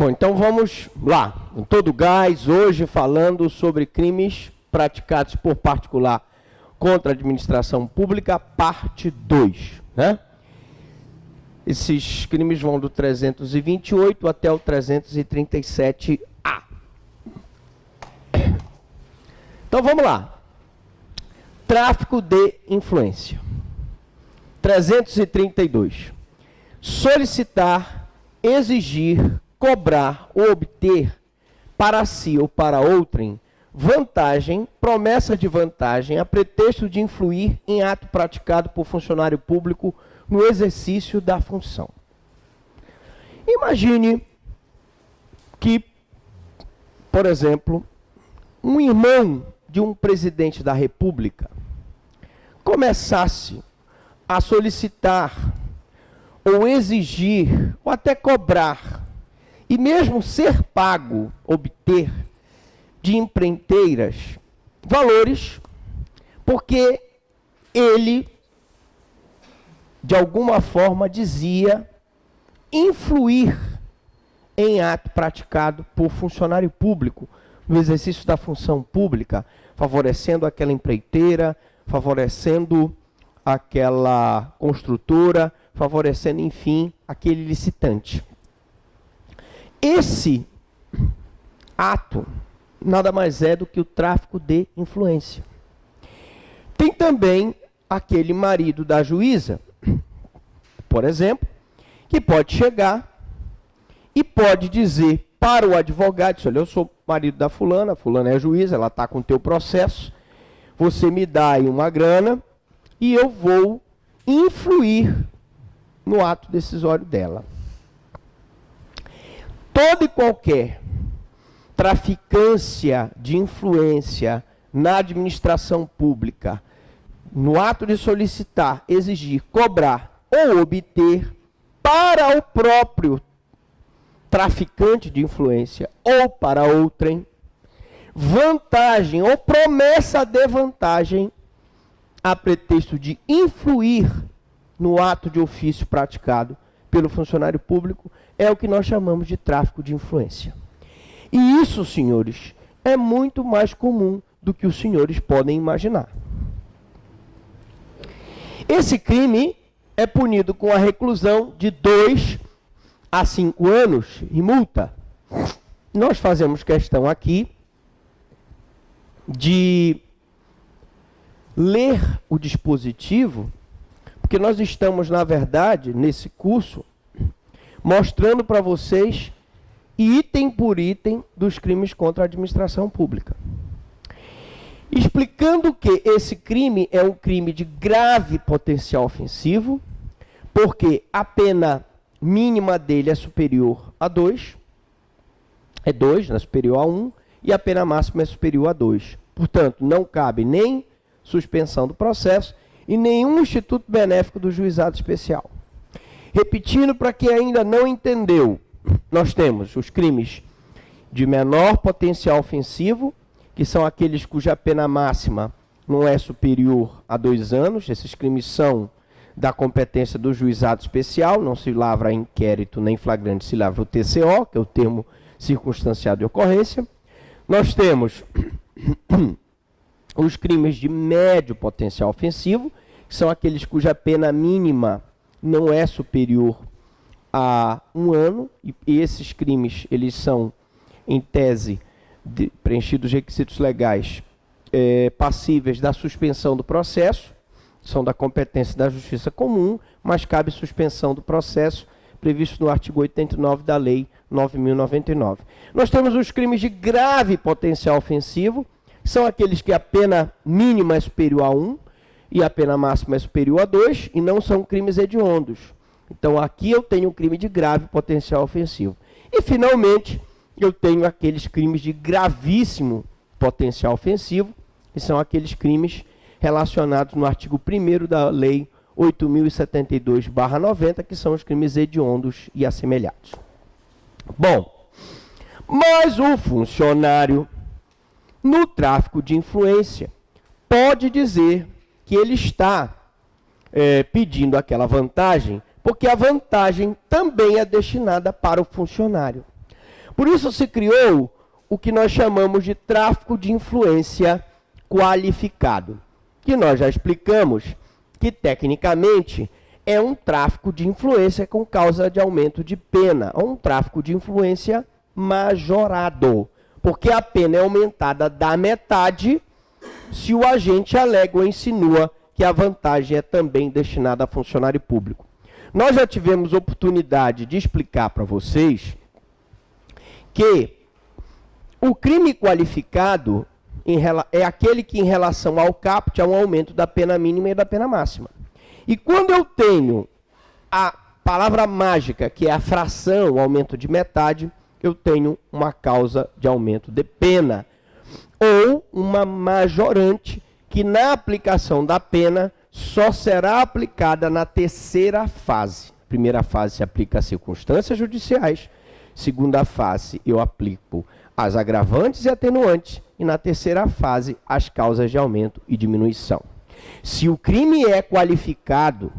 Bom, então vamos lá, em todo gás, hoje falando sobre crimes praticados por particular contra a administração pública, parte 2, né? Esses crimes vão do 328 até o 337A. Então vamos lá. Tráfico de influência. 332. Solicitar, exigir, cobrar ou obter para si ou para outrem vantagem, promessa de vantagem, a pretexto de influir em ato praticado por funcionário público no exercício da função. Imagine que, por exemplo, um irmão de um presidente da República começasse a solicitar ou exigir ou até cobrar e mesmo ser pago, obter de empreiteiras valores, porque ele, de alguma forma, dizia influir em ato praticado por funcionário público, no exercício da função pública, favorecendo aquela empreiteira, favorecendo aquela construtora, favorecendo, enfim, aquele licitante. Esse ato nada mais é do que o tráfico de influência. Tem também aquele marido da juíza, por exemplo, que pode chegar e pode dizer para o advogado, olha, eu sou marido da fulana, a fulana é juíza, ela está com o teu processo, você me dá aí uma grana e eu vou influir no ato decisório dela. Toda e qualquer traficância de influência na administração pública, no ato de solicitar, exigir, cobrar ou obter para o próprio traficante de influência ou para outrem, vantagem ou promessa de vantagem a pretexto de influir no ato de ofício praticado pelo funcionário público, é o que nós chamamos de tráfico de influência. E isso, senhores, é muito mais comum do que os senhores podem imaginar. Esse crime é punido com a reclusão de 2 a 5 anos e multa. Nós fazemos questão aqui de ler o dispositivo, porque nós estamos, na verdade, nesse curso, mostrando para vocês item por item dos crimes contra a administração pública. Explicando que esse crime é um crime de grave potencial ofensivo, porque a pena mínima dele é superior a 2, é 2, não é superior a 1, e a pena máxima é superior a 2. Portanto, não cabe nem suspensão do processo e nenhum instituto benéfico do juizado especial. Repetindo para quem ainda não entendeu, nós temos os crimes de menor potencial ofensivo, que são aqueles cuja pena máxima não é superior a 2 anos. Esses crimes são da competência do juizado especial, não se lavra inquérito nem flagrante, se lavra o TCO, que é o termo circunstanciado de ocorrência. Nós temos os crimes de médio potencial ofensivo, que são aqueles cuja pena mínima não é superior a 1 ano, e esses crimes, eles são, em tese, preenchidos os requisitos legais, passíveis da suspensão do processo, são da competência da Justiça Comum, mas cabe suspensão do processo, previsto no artigo 89 da Lei 9.099. Nós temos os crimes de grave potencial ofensivo, que são aqueles que a pena mínima é superior a 1 e a pena máxima é superior a 2, e não são crimes hediondos. Então, aqui eu tenho um crime de grave potencial ofensivo. E, finalmente, eu tenho aqueles crimes de gravíssimo potencial ofensivo, que são aqueles crimes relacionados no artigo 1º da Lei 8.072/90, que são os crimes hediondos e assemelhados. Bom, mas o funcionário, no tráfico de influência, pode dizer que ele está pedindo aquela vantagem, porque a vantagem também é destinada para o funcionário. Por isso se criou o que nós chamamos de tráfico de influência qualificado, que nós já explicamos que, tecnicamente, é um tráfico de influência com causa de aumento de pena, ou um tráfico de influência majorado, porque a pena é aumentada da metade se o agente alega ou insinua que a vantagem é também destinada a funcionário público. Nós já tivemos oportunidade de explicar para vocês que o crime qualificado é aquele que, em relação ao caput, há um aumento da pena mínima e da pena máxima. E quando eu tenho a palavra mágica, que é a fração, o aumento de metade, eu tenho uma causa de aumento de pena, ou uma majorante, que na aplicação da pena só será aplicada na terceira fase. Primeira fase se aplica a circunstâncias judiciais, segunda fase eu aplico as agravantes e atenuantes, e na terceira fase as causas de aumento e diminuição. Se o crime é qualificado,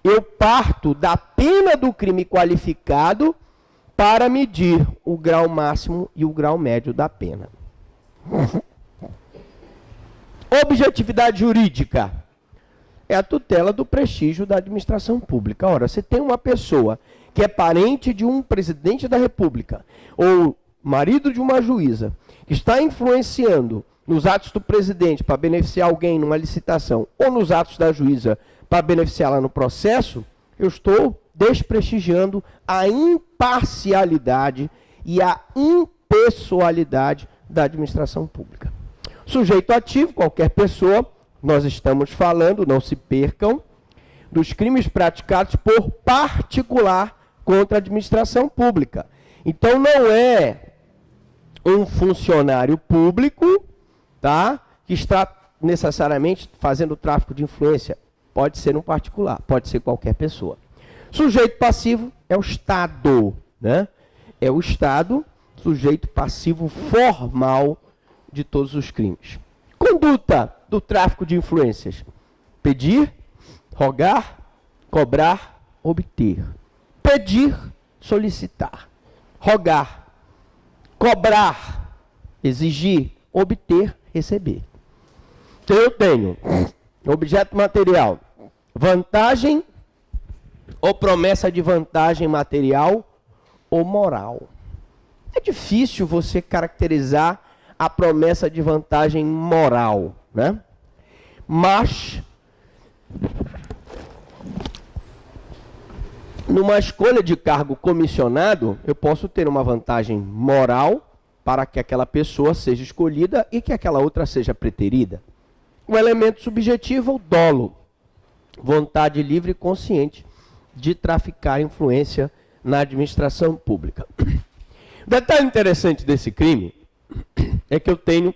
eu parto da pena do crime qualificado para medir o grau máximo e o grau médio da pena. Objetividade jurídica é a tutela do prestígio da administração pública. Ora, se tem uma pessoa que é parente de um presidente da República, ou marido de uma juíza, que está influenciando nos atos do presidente para beneficiar alguém numa licitação, ou nos atos da juíza para beneficiá-la no processo, eu estou desprestigiando a imparcialidade e a impessoalidade da administração pública. Sujeito ativo, qualquer pessoa, nós estamos falando, não se percam, dos crimes praticados por particular contra a administração pública. Então não é um funcionário público, tá, que está necessariamente fazendo tráfico de influência. Pode ser um particular, pode ser qualquer pessoa. Sujeito passivo é o Estado, né? É o Estado, sujeito passivo formal de todos os crimes. Conduta do tráfico de influências: pedir, rogar, cobrar, obter. Pedir, solicitar. Rogar, cobrar, exigir, obter, receber. Então eu tenho objeto material, vantagem ou promessa de vantagem material ou moral. É difícil você caracterizar a promessa de vantagem moral, né? Mas numa escolha de cargo comissionado, eu posso ter uma vantagem moral para que aquela pessoa seja escolhida e que aquela outra seja preterida. O elemento subjetivo, o dolo, vontade livre e consciente de traficar influência na administração pública. O detalhe interessante desse crime é que eu tenho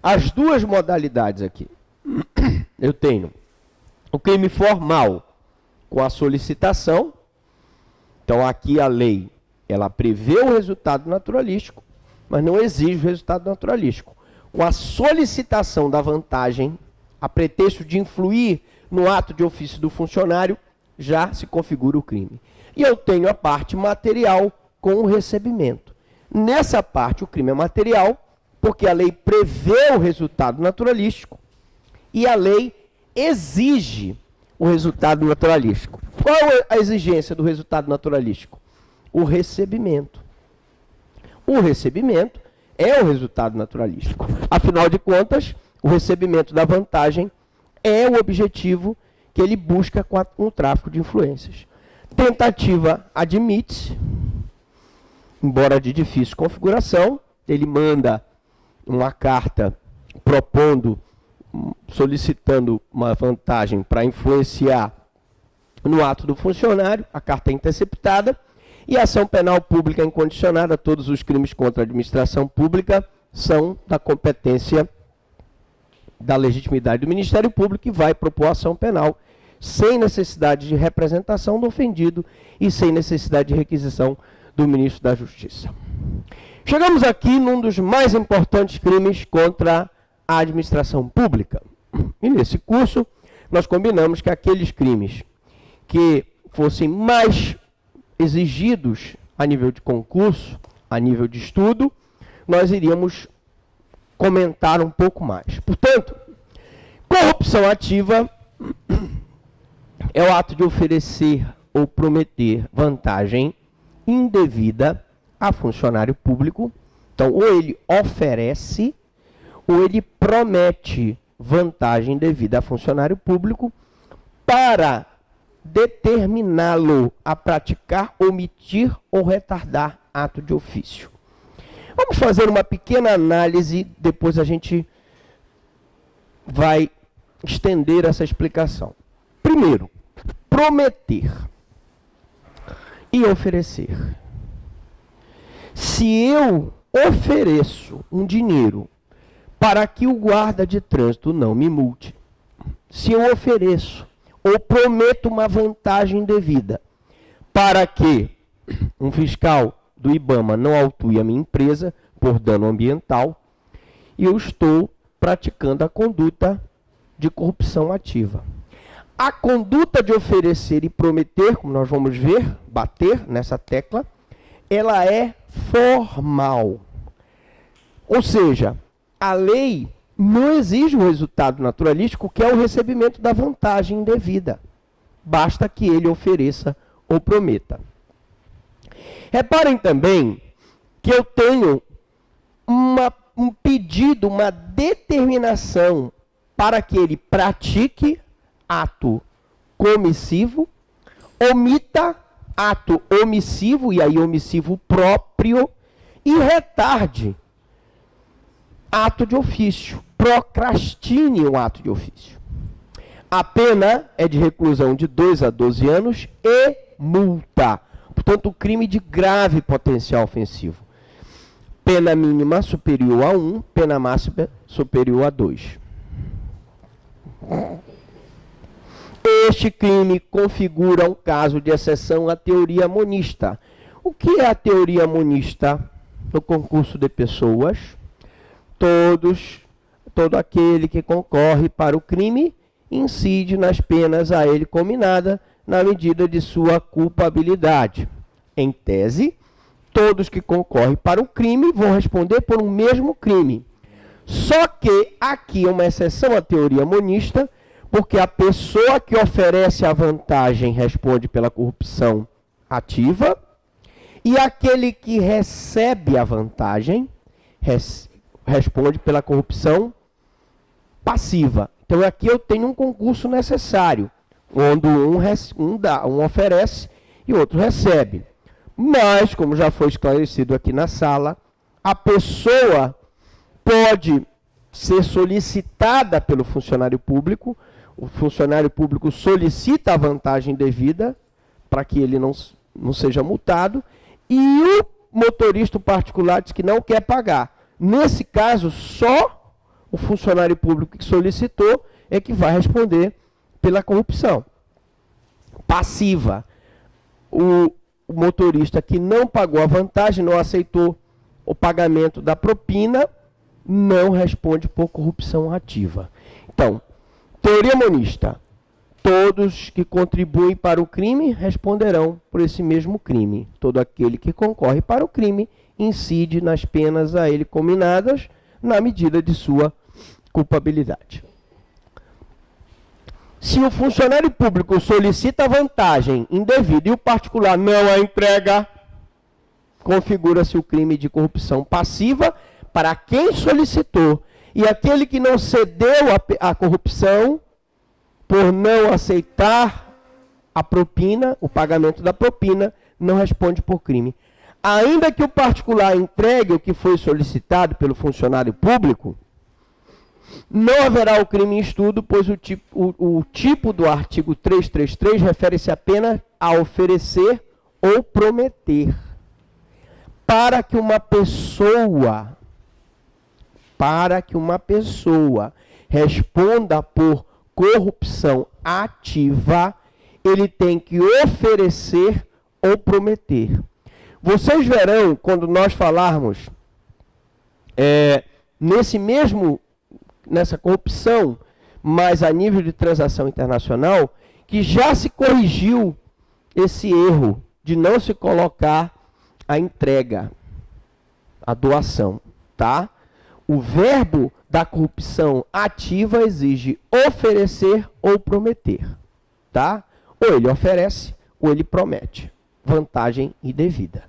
as duas modalidades aqui. Eu tenho o crime formal com a solicitação. Então aqui a lei, ela prevê o resultado naturalístico, mas não exige o resultado naturalístico. Com a solicitação da vantagem, a pretexto de influir no ato de ofício do funcionário, já se configura o crime. E eu tenho a parte material com o recebimento. Nessa parte, o crime é material, porque a lei prevê o resultado naturalístico e a lei exige o resultado naturalístico. Qual é a exigência do resultado naturalístico? O recebimento. O recebimento é o resultado naturalístico. Afinal de contas, o recebimento da vantagem é o objetivo que ele busca com o tráfico de influências. Tentativa admite, embora de difícil configuração, ele manda uma carta propondo, solicitando uma vantagem para influenciar no ato do funcionário, a carta é interceptada, e a ação penal pública incondicionada, todos os crimes contra a administração pública são da competência da legitimidade do Ministério Público e vai propor ação penal sem necessidade de representação do ofendido e sem necessidade de requisição do ministro da Justiça. Chegamos aqui num dos mais importantes crimes contra a administração pública. E nesse curso, nós combinamos que aqueles crimes que fossem mais exigidos a nível de concurso, a nível de estudo, nós iríamos comentar um pouco mais. Portanto, corrupção ativa é o ato de oferecer ou prometer vantagem indevida a funcionário público. Então, ou ele oferece, ou ele promete vantagem indevida a funcionário público para determiná-lo a praticar, omitir ou retardar ato de ofício. Vamos fazer uma pequena análise, depois a gente vai estender essa explicação. Primeiro, prometer e oferecer. Se eu ofereço um dinheiro para que o guarda de trânsito não me multe, se eu ofereço ou prometo uma vantagem devida para que um fiscal do IBAMA não autue a minha empresa por dano ambiental, eu estou praticando a conduta de corrupção ativa. A conduta de oferecer e prometer, como nós vamos ver, bater nessa tecla, ela é formal. Ou seja, a lei não exige um resultado naturalístico, que é o recebimento da vantagem indevida. Basta que ele ofereça ou prometa. Reparem também que eu tenho um pedido, uma determinação para que ele pratique ato comissivo, omita ato omissivo, e aí omissivo próprio, e retarde ato de ofício, procrastine um ato de ofício. A pena é de reclusão de 2 a 12 anos e multa. Portanto, crime de grave potencial ofensivo. Pena mínima superior a 1, pena máxima superior a 2. Este crime configura um caso de exceção à teoria monista. O que é a teoria monista? No concurso de pessoas, todo aquele que concorre para o crime incide nas penas a ele combinada na medida de sua culpabilidade. Em tese, todos que concorrem para o crime vão responder por um mesmo crime. Só que aqui é uma exceção à teoria monista, porque a pessoa que oferece a vantagem responde pela corrupção ativa, e aquele que recebe a vantagem responde pela corrupção passiva. Então aqui eu tenho um concurso necessário, onde um oferece e o outro recebe. Mas, como já foi esclarecido aqui na sala, a pessoa pode ser solicitada pelo funcionário público, o funcionário público solicita a vantagem devida para que ele não seja multado, e o motorista particular diz que não quer pagar. Nesse caso, só o funcionário público que solicitou é que vai responder pela corrupção passiva. O motorista que não pagou a vantagem, não aceitou o pagamento da propina, não responde por corrupção ativa. Então, teoria monista. Todos que contribuem para o crime responderão por esse mesmo crime. Todo aquele que concorre para o crime incide nas penas a ele combinadas na medida de sua culpabilidade. Se o funcionário público solicita vantagem indevida e o particular não a entrega, configura-se o crime de corrupção passiva para quem solicitou. E aquele que não cedeu à corrupção, por não aceitar a propina, o pagamento da propina, não responde por crime. Ainda que o particular entregue o que foi solicitado pelo funcionário público, não haverá o crime em estudo, pois o tipo do artigo 333 refere-se apenas a oferecer ou prometer. Para que uma pessoa responda por corrupção ativa, ele tem que oferecer ou prometer. Vocês verão, quando nós falarmos nessa corrupção, mas a nível de transação internacional, que já se corrigiu esse erro de não se colocar a entrega. a doação, tá? O verbo da corrupção ativa exige oferecer ou prometer, tá? Ou ele oferece ou ele promete. Vantagem indevida.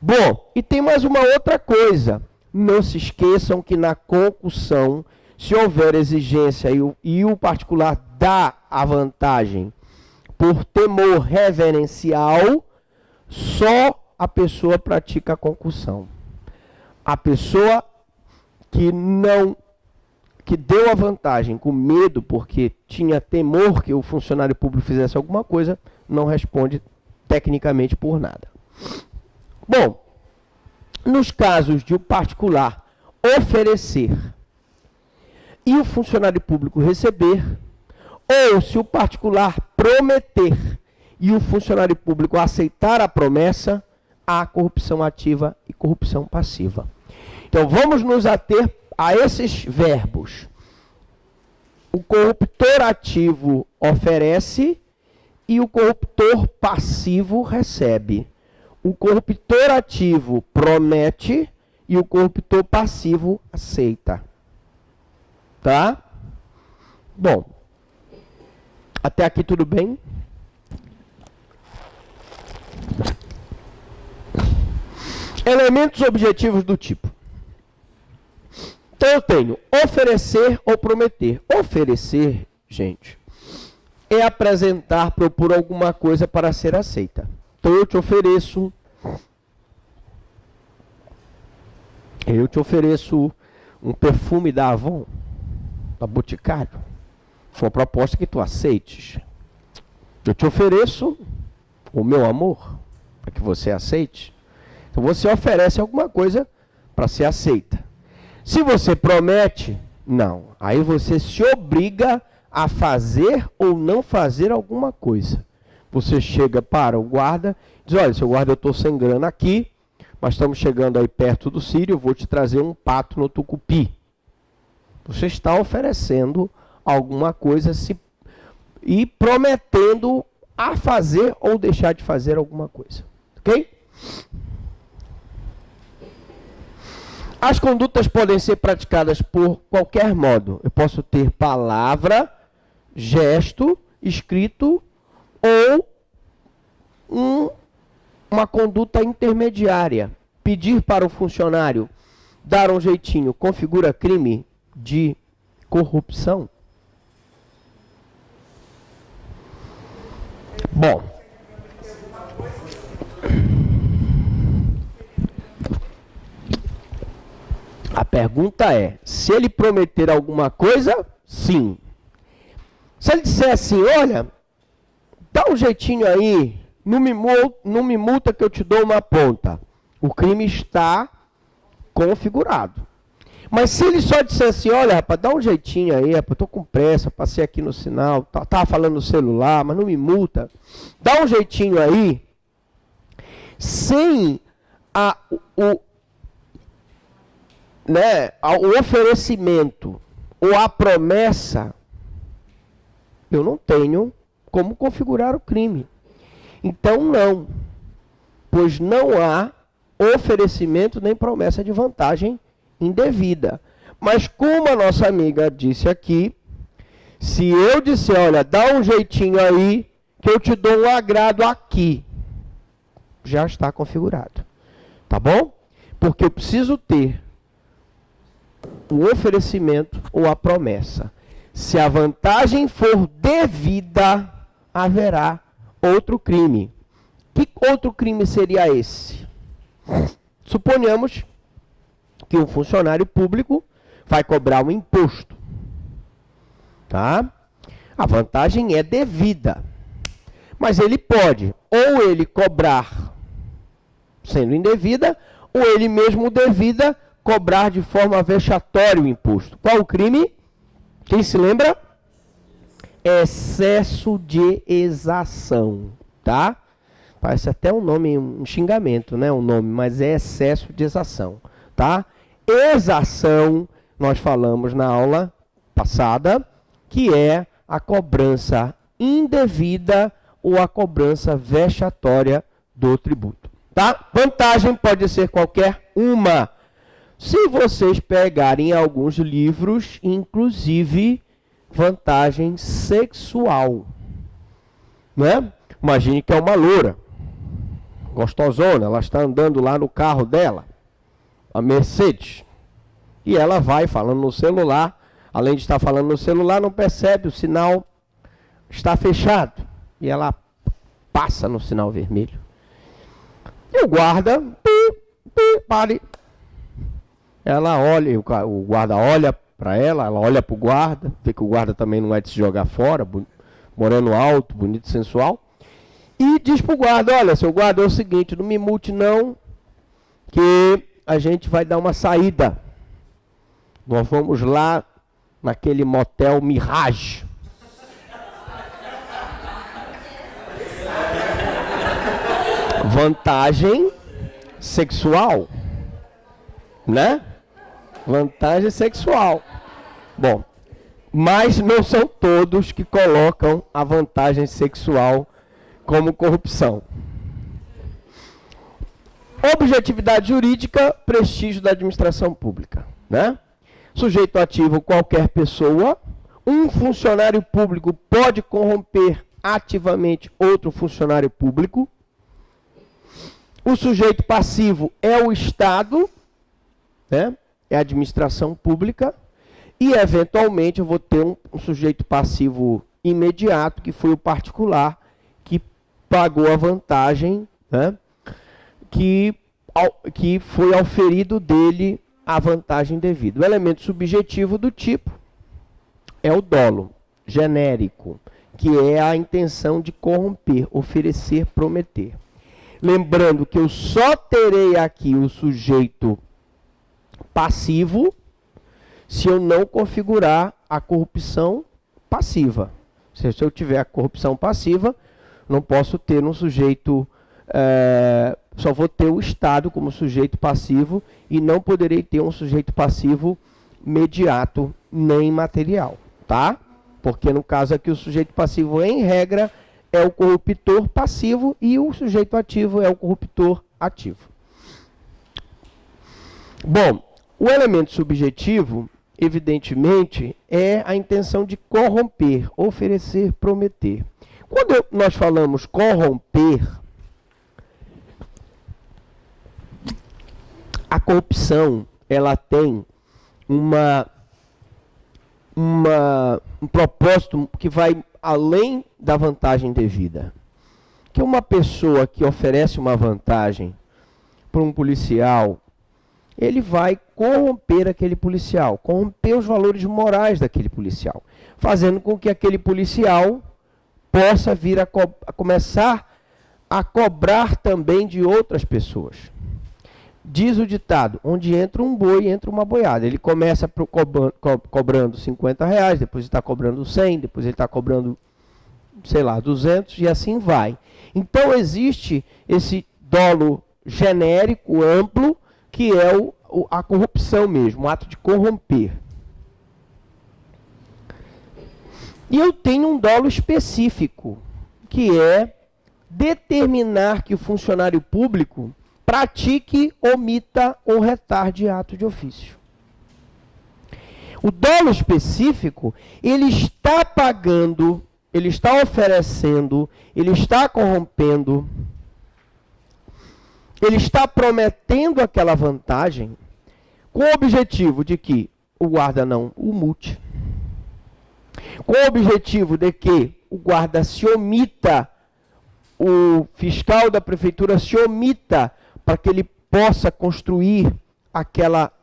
Bom, e tem mais uma outra coisa. Não se esqueçam que na concussão, se houver exigência e o particular dá a vantagem por temor reverencial, só a pessoa pratica a concussão. A pessoa que deu a vantagem com medo porque tinha temor que o funcionário público fizesse alguma coisa, não responde tecnicamente por nada. Bom, nos casos de o particular oferecer e o funcionário público receber, ou se o particular prometer e o funcionário público aceitar a promessa, há corrupção ativa e corrupção passiva. Então vamos nos ater a esses verbos. O corruptor ativo oferece e o corruptor passivo recebe. O corruptor ativo promete e o corruptor passivo aceita. Tá? Bom, até aqui tudo bem? Elementos objetivos do tipo. Então eu tenho oferecer ou prometer. Oferecer, gente, é apresentar, propor alguma coisa para ser aceita. Então eu te ofereço um perfume da Avon, da Boticário. Foi uma proposta que tu aceites. Eu te ofereço o meu amor, para que você aceite. Então você oferece alguma coisa para ser aceita. Se você promete, não. Aí você se obriga a fazer ou não fazer alguma coisa. Você chega para o guarda, diz, olha, seu guarda, eu estou sem grana aqui, mas estamos chegando aí perto do Sírio, eu vou te trazer um pato no tucupi. Você está oferecendo alguma coisa e prometendo a fazer ou deixar de fazer alguma coisa. Ok? As condutas podem ser praticadas por qualquer modo. Eu posso ter palavra, gesto, escrito ou uma conduta intermediária. Pedir para o funcionário dar um jeitinho configura crime de corrupção? Bom. A pergunta é, se ele prometer alguma coisa, sim. Se ele disser assim, olha, dá um jeitinho aí, não me multa que eu te dou uma ponta. O crime está configurado. Mas se ele só disser assim, olha, rapaz, dá um jeitinho aí, rapaz, eu tô com pressa, passei aqui no sinal, tava falando no celular, mas não me multa. Dá um jeitinho aí, sem o oferecimento ou a promessa, eu não tenho como configurar o crime. Então não, pois não há oferecimento nem promessa de vantagem indevida. Mas como a nossa amiga disse aqui, se eu disser, olha, dá um jeitinho aí, que eu te dou um agrado aqui, já está configurado. Tá bom? Porque eu preciso ter o oferecimento ou a promessa. Se a vantagem for devida, haverá outro crime. Que outro crime seria esse? Suponhamos que um funcionário público vai cobrar um imposto. Tá? A vantagem é devida. Mas ele pode, ou ele cobrar sendo indevida, ou ele mesmo devida cobrar de forma vexatória o imposto. Qual o crime? Quem se lembra? Excesso de exação, tá? Parece até um nome, um xingamento, né? Um nome, mas é excesso de exação, tá? Exação, nós falamos na aula passada, que é a cobrança indevida ou a cobrança vexatória do tributo, tá? Vantagem pode ser qualquer uma. Se vocês pegarem alguns livros, inclusive vantagem sexual, né? Imagine que é uma loura, gostosona, ela está andando lá no carro dela, a Mercedes, e ela vai falando no celular, além de estar falando no celular, não percebe, o sinal está fechado, e ela passa no sinal vermelho. E o guarda, pare. Ela olha, o guarda olha para ela olha para o guarda, vê que o guarda também não é de se jogar fora, moreno alto, bonito, sensual, e diz para o guarda, olha, seu guarda, é o seguinte, não me multe não, que a gente vai dar uma saída. Nós vamos lá naquele motel Mirage. Vantagem sexual, né? Vantagem sexual. Bom, mas não são todos que colocam a vantagem sexual como corrupção. Objetividade jurídica, prestígio da administração pública, né? Sujeito ativo, qualquer pessoa. Um funcionário público pode corromper ativamente outro funcionário público. O sujeito passivo é o Estado, né? É a administração pública. E, eventualmente, eu vou ter um sujeito passivo imediato, que foi o particular, que pagou a vantagem, né? Que foi auferido dele a vantagem devida. O elemento subjetivo do tipo é o dolo, genérico, que é a intenção de corromper, oferecer, prometer. Lembrando que eu só terei aqui o sujeito passivo se eu não configurar a corrupção passiva. Se eu tiver a corrupção passiva, não posso ter um sujeito, só vou ter o Estado como sujeito passivo e não poderei ter um sujeito passivo mediato nem material, tá? Porque no caso aqui o sujeito passivo, em regra, é o corruptor passivo e o sujeito ativo é o corruptor ativo. Bom, o elemento subjetivo, evidentemente, é a intenção de corromper, oferecer, prometer. Quando nós falamos corromper, a corrupção, ela tem um propósito que vai além da vantagem devida. Que uma pessoa que oferece uma vantagem para um policial, ele vai corromper aquele policial, corromper os valores morais daquele policial, fazendo com que aquele policial possa vir a começar a cobrar também de outras pessoas. Diz o ditado, onde entra um boi, entra uma boiada. Ele começa cobrando R$50, depois ele está cobrando 100, depois ele está cobrando, sei lá, 200 e assim vai. Então existe esse dolo genérico, amplo, que é a corrupção mesmo, o ato de corromper. E eu tenho um dolo específico, que é determinar que o funcionário público pratique, omita ou retarde ato de ofício. O dolo específico, ele está pagando, ele está oferecendo, ele está corrompendo, ele está prometendo aquela vantagem com o objetivo de que o guarda não o multe, com o objetivo de que o guarda se omita, o fiscal da prefeitura se omita para que ele possa construir aquela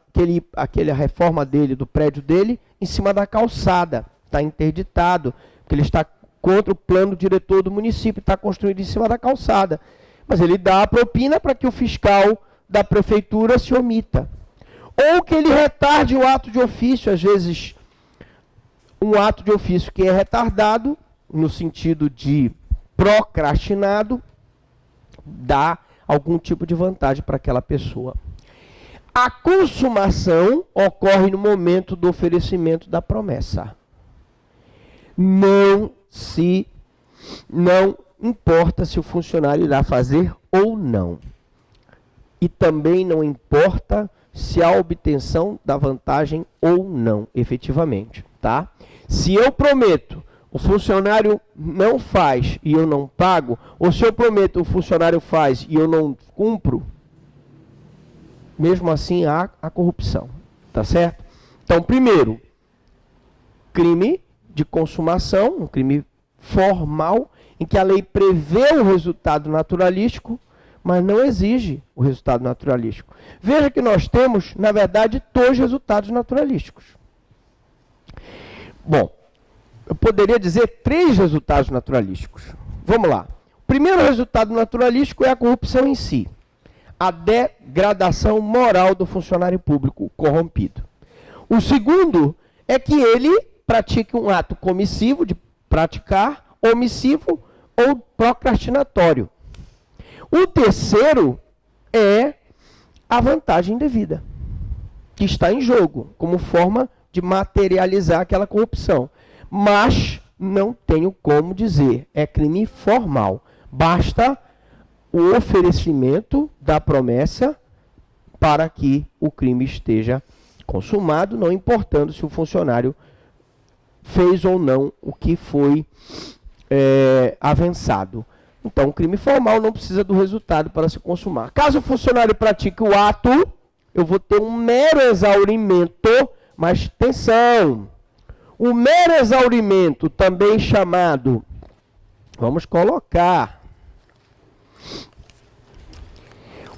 reforma dele, do prédio dele, em cima da calçada. Está interditado, porque ele está contra o plano diretor do município, está construído em cima da calçada. Mas ele dá a propina para que o fiscal da prefeitura se omita. Ou que ele retarde o ato de ofício, às vezes um ato de ofício que é retardado, no sentido de procrastinado, dá algum tipo de vantagem para aquela pessoa. A consumação ocorre no momento do oferecimento da promessa. Não importa se o funcionário irá fazer ou não. E também não importa se há obtenção da vantagem ou não, efetivamente, tá? Se eu prometo, o funcionário não faz e eu não pago, ou se eu prometo, o funcionário faz e eu não cumpro, mesmo assim há a corrupção, tá certo? Então, primeiro, crime de consumação, um crime formal, em que a lei prevê o resultado naturalístico, mas não exige o resultado naturalístico. Veja que nós temos, na verdade, dois resultados naturalísticos. Bom, eu poderia dizer 3 resultados naturalísticos. Vamos lá. O primeiro resultado naturalístico é a corrupção em si. A degradação moral do funcionário público corrompido. O segundo é que ele pratique um ato comissivo, de praticar, omissivo ou procrastinatório. O terceiro é a vantagem devida, que está em jogo, como forma de materializar aquela corrupção. Mas não tenho como dizer, é crime formal. Basta o oferecimento da promessa para que o crime esteja consumado, não importando se o funcionário fez ou não o que foi avançado. Então, o crime formal não precisa do resultado para se consumar. Caso o funcionário pratique o ato, eu vou ter um mero exaurimento, mas atenção, o mero exaurimento, também chamado, vamos colocar,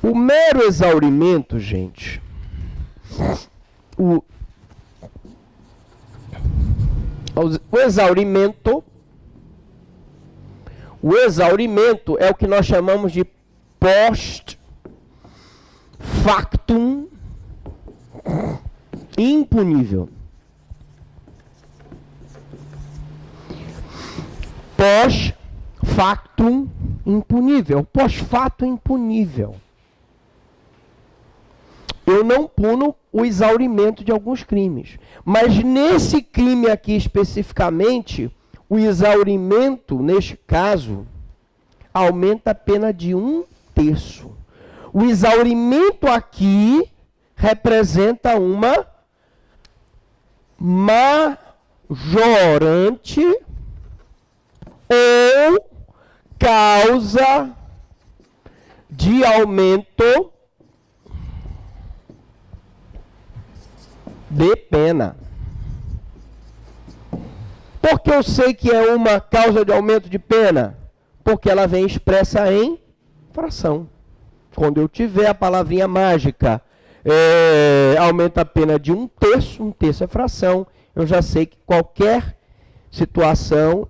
o mero exaurimento, gente, o exaurimento é o que nós chamamos de post-factum impunível. Pós-factum impunível. Pós-fato impunível. Eu não puno o exaurimento de alguns crimes. Mas nesse crime aqui especificamente, o exaurimento, neste caso, aumenta a pena de 1/3. O exaurimento aqui representa uma majorante ou causa de aumento de pena. Por que eu sei que é uma causa de aumento de pena? Porque ela vem expressa em fração. Quando eu tiver a palavrinha mágica, aumenta a pena de 1/3, 1/3 é fração, eu já sei que qualquer situação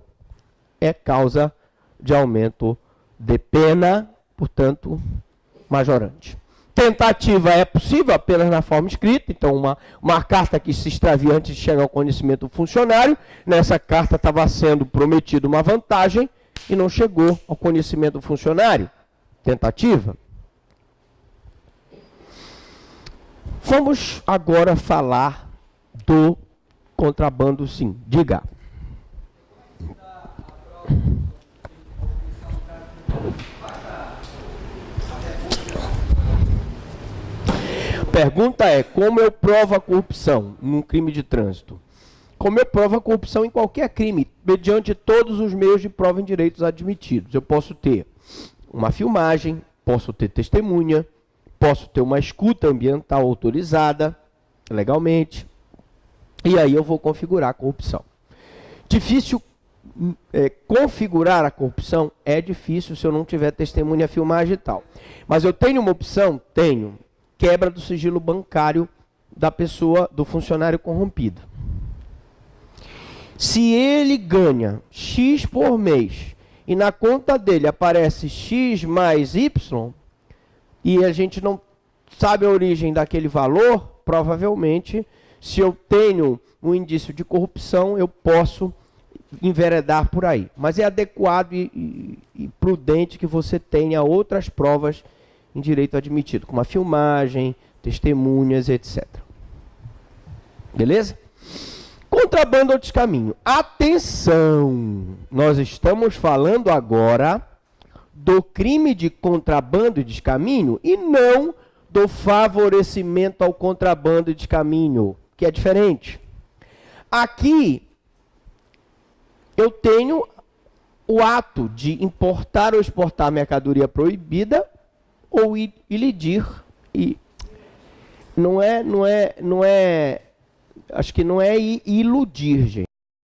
é causa de aumento de pena, portanto, majorante. Tentativa é possível apenas na forma escrita, então uma carta que se extravia antes de chegar ao conhecimento do funcionário, nessa carta estava sendo prometida uma vantagem e não chegou ao conhecimento do funcionário. Tentativa. Vamos agora falar do contrabando, sim. Diga. Pergunta é, como eu provo a corrupção num crime de trânsito? Como eu provo a corrupção em qualquer crime, mediante todos os meios de prova em direitos admitidos. Eu posso ter uma filmagem, posso ter testemunha, posso ter uma escuta ambiental autorizada, legalmente, e aí eu vou configurar a corrupção. Difícil configurar a corrupção? É difícil se eu não tiver testemunha, filmagem e tal. Mas eu tenho uma opção? Tenho. Quebra do sigilo bancário da pessoa, do funcionário corrompido. Se ele ganha X por mês e na conta dele aparece X mais Y e a gente não sabe a origem daquele valor, provavelmente, se eu tenho um indício de corrupção, eu posso enveredar por aí. Mas é adequado e prudente que você tenha outras provas em direito admitido, como a filmagem, testemunhas, etc. Beleza? Contrabando ou descaminho. Atenção! Nós estamos falando agora do crime de contrabando e descaminho e não do favorecimento ao contrabando de caminho, que é diferente. Aqui, eu tenho o ato de importar ou exportar mercadoria proibida ou ilidir. E não é, acho que não é iludir, gente.